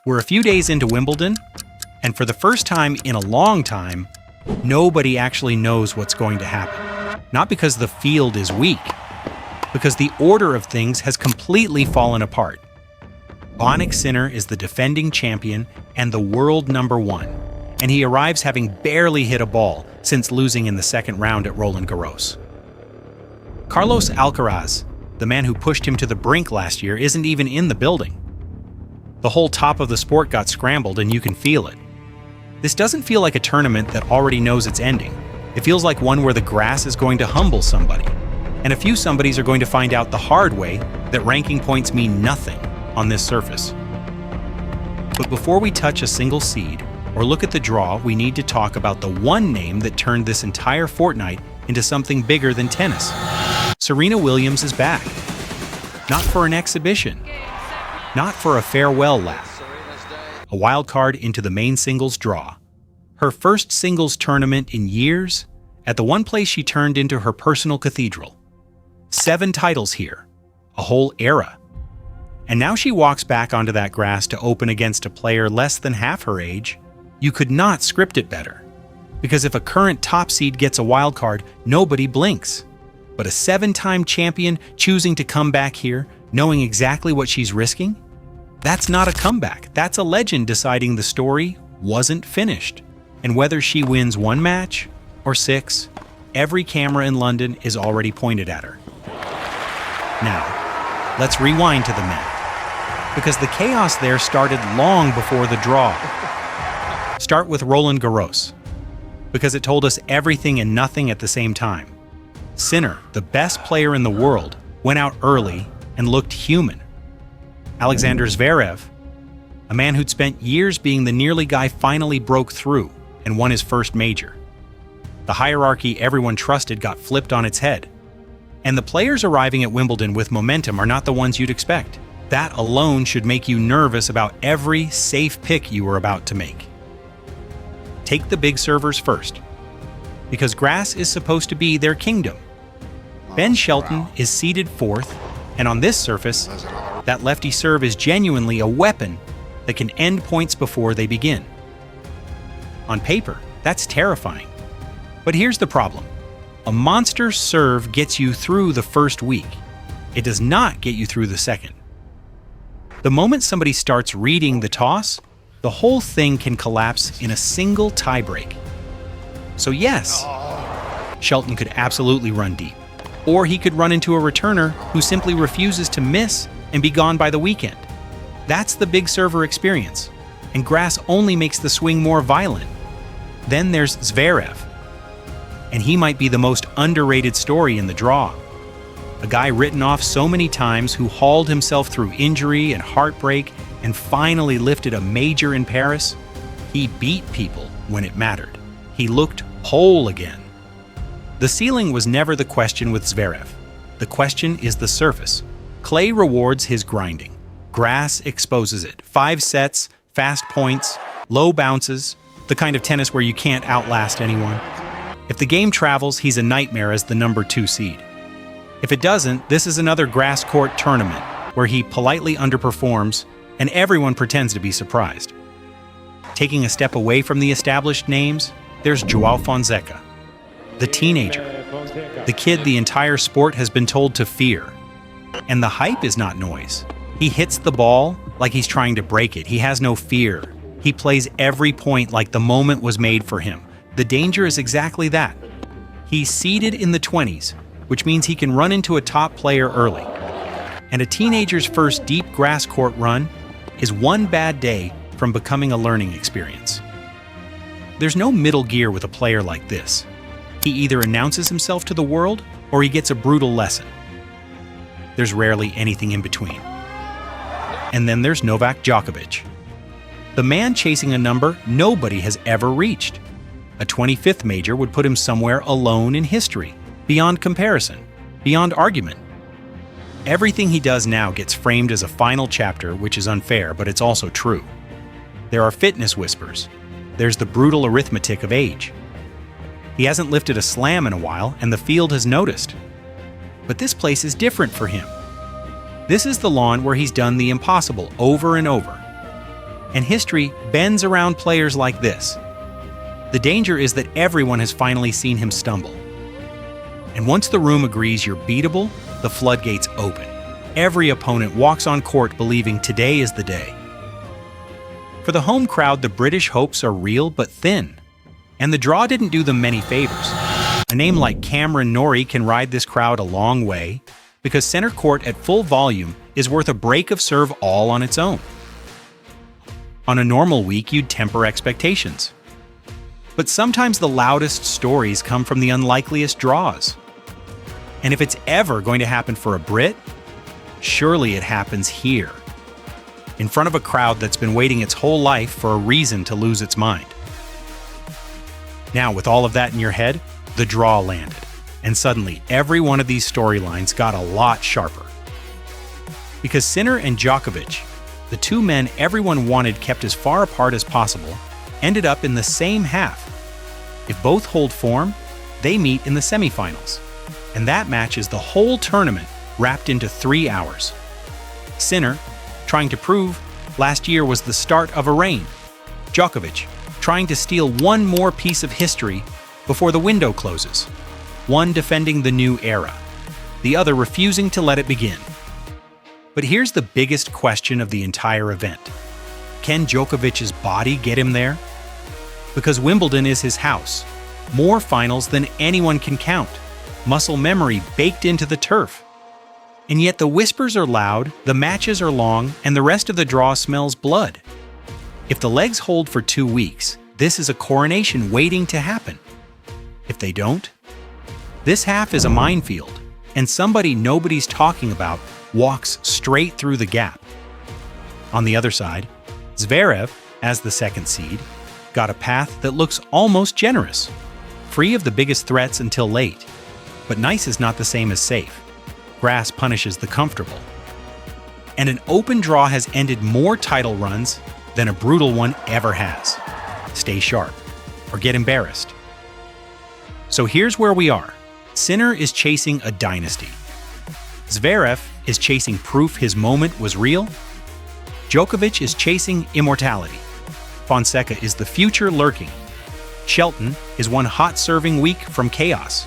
We're a few days into Wimbledon, and for the first time in a long time, nobody actually knows what's going to happen. Not because the field is weak, because the order of things has completely fallen apart. Jannik Sinner is the defending champion and the world #1, and he arrives having barely hit a ball since losing in the second round at Roland Garros. Carlos Alcaraz, the man who pushed him to the brink last year, isn't even in the building. The whole top of the sport got scrambled, and you can feel it. This doesn't feel like a tournament that already knows its ending. It feels like one where the grass is going to humble somebody, and a few somebodies are going to find out the hard way that ranking points mean nothing on this surface. But before we touch a single seed or look at the draw, we need to talk about the one name that turned this entire fortnight into something bigger than tennis. Serena Williams is back. Not for an exhibition. Not for a farewell lap. A wild card into the main singles draw. Her first singles tournament in years at the one place she turned into her personal cathedral. 7 titles here. A whole era. And now she walks back onto that grass to open against a player less than half her age. You could not script it better. Because if a current top seed gets a wild card, nobody blinks. But a 7-time champion choosing to come back here, knowing exactly what she's risking? That's not a comeback. That's a legend deciding the story wasn't finished. And whether she wins 1 match or 6, every camera in London is already pointed at her. Now, let's rewind to the men. Because the chaos there started long before the draw. Start with Roland Garros. Because it told us everything and nothing at the same time. Sinner, the best player in the world, went out early and looked human. Alexander Zverev, a man who'd spent years being the nearly guy, finally broke through and won his first major. The hierarchy everyone trusted got flipped on its head. And the players arriving at Wimbledon with momentum are not the ones you'd expect. That alone should make you nervous about every safe pick you were about to make. Take the big servers first, because grass is supposed to be their kingdom. Ben Shelton is seeded 4th, and on this surface, that lefty serve is genuinely a weapon that can end points before they begin. On paper, that's terrifying. But here's the problem. A monster serve gets you through the first week. It does not get you through the second. The moment somebody starts reading the toss, the whole thing can collapse in a single tiebreak. So yes, Shelton could absolutely run deep. Or he could run into a returner who simply refuses to miss and be gone by the weekend. That's the big server experience, and grass only makes the swing more violent. Then there's Zverev, and he might be the most underrated story in the draw. A guy written off so many times who hauled himself through injury and heartbreak and finally lifted a major in Paris. He beat people when it mattered. He looked whole again. The ceiling was never the question with Zverev. The question is the surface. Clay rewards his grinding. Grass exposes it. 5 sets, fast points, low bounces, the kind of tennis where you can't outlast anyone. If the game travels, he's a nightmare as the #2 seed. If it doesn't, this is another grass court tournament where he politely underperforms and everyone pretends to be surprised. Taking a step away from the established names, there's João Fonseca. The teenager, the kid the entire sport has been told to fear. And the hype is not noise. He hits the ball like he's trying to break it. He has no fear. He plays every point like the moment was made for him. The danger is exactly that. He's seeded in the 20s, which means he can run into a top player early. And a teenager's first deep grass court run is one bad day from becoming a learning experience. There's no middle gear with a player like this. He either announces himself to the world or he gets a brutal lesson. There's rarely anything in between. And then there's Novak Djokovic, the man chasing a number nobody has ever reached. A 25th major would put him somewhere alone in history, beyond comparison, beyond argument. Everything he does now gets framed as a final chapter, which is unfair, but it's also true. There are fitness whispers. There's the brutal arithmetic of age. He hasn't lifted a slam in a while, and the field has noticed. But this place is different for him. This is the lawn where he's done the impossible over and over. And history bends around players like this. The danger is that everyone has finally seen him stumble. And once the room agrees you're beatable, the floodgates open. Every opponent walks on court believing today is the day. For the home crowd, the British hopes are real but thin. And the draw didn't do them many favors. A name like Cameron Norrie can ride this crowd a long way, because center court at full volume is worth a break of serve all on its own. On a normal week, you'd temper expectations. But sometimes the loudest stories come from the unlikeliest draws. And if it's ever going to happen for a Brit, surely it happens here, in front of a crowd that's been waiting its whole life for a reason to lose its mind. Now, with all of that in your head, the draw landed, and suddenly every one of these storylines got a lot sharper. Because Sinner and Djokovic, the two men everyone wanted kept as far apart as possible, ended up in the same half. If both hold form, they meet in the semifinals, and that match is the whole tournament wrapped into 3 hours. Sinner, trying to prove last year was the start of a reign. Djokovic, trying to steal one more piece of history before the window closes. One defending the new era, the other refusing to let it begin. But here's the biggest question of the entire event. Can Djokovic's body get him there? Because Wimbledon is his house. More finals than anyone can count. Muscle memory baked into the turf. And yet the whispers are loud, the matches are long, and the rest of the draw smells blood. If the legs hold for 2 weeks, this is a coronation waiting to happen. If they don't, this half is a minefield, and somebody nobody's talking about walks straight through the gap. On the other side, Zverev, as the second seed, got a path that looks almost generous, free of the biggest threats until late. But nice is not the same as safe. Grass punishes the comfortable. And an open draw has ended more title runs than a brutal one ever has. Stay sharp, or get embarrassed. So here's where we are. Sinner is chasing a dynasty. Zverev is chasing proof his moment was real. Djokovic is chasing immortality. Fonseca is the future lurking. Shelton is one hot serving week from chaos.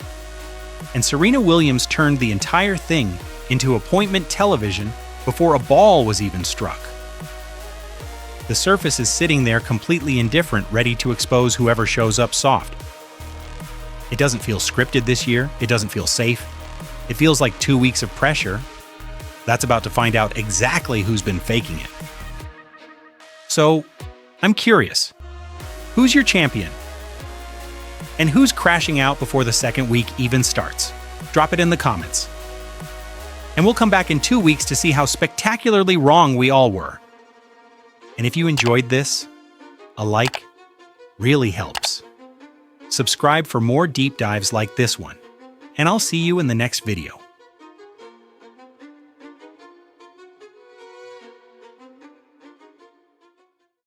And Serena Williams turned the entire thing into appointment television before a ball was even struck. The surface is sitting there completely indifferent, ready to expose whoever shows up soft. It doesn't feel scripted this year. It doesn't feel safe. It feels like 2 weeks of pressure. That's about to find out exactly who's been faking it. So, I'm curious. Who's your champion? And who's crashing out before the second week even starts? Drop it in the comments. And we'll come back in 2 weeks to see how spectacularly wrong we all were. And if you enjoyed this, a like really helps. Subscribe for more deep dives like this one, and I'll see you in the next video.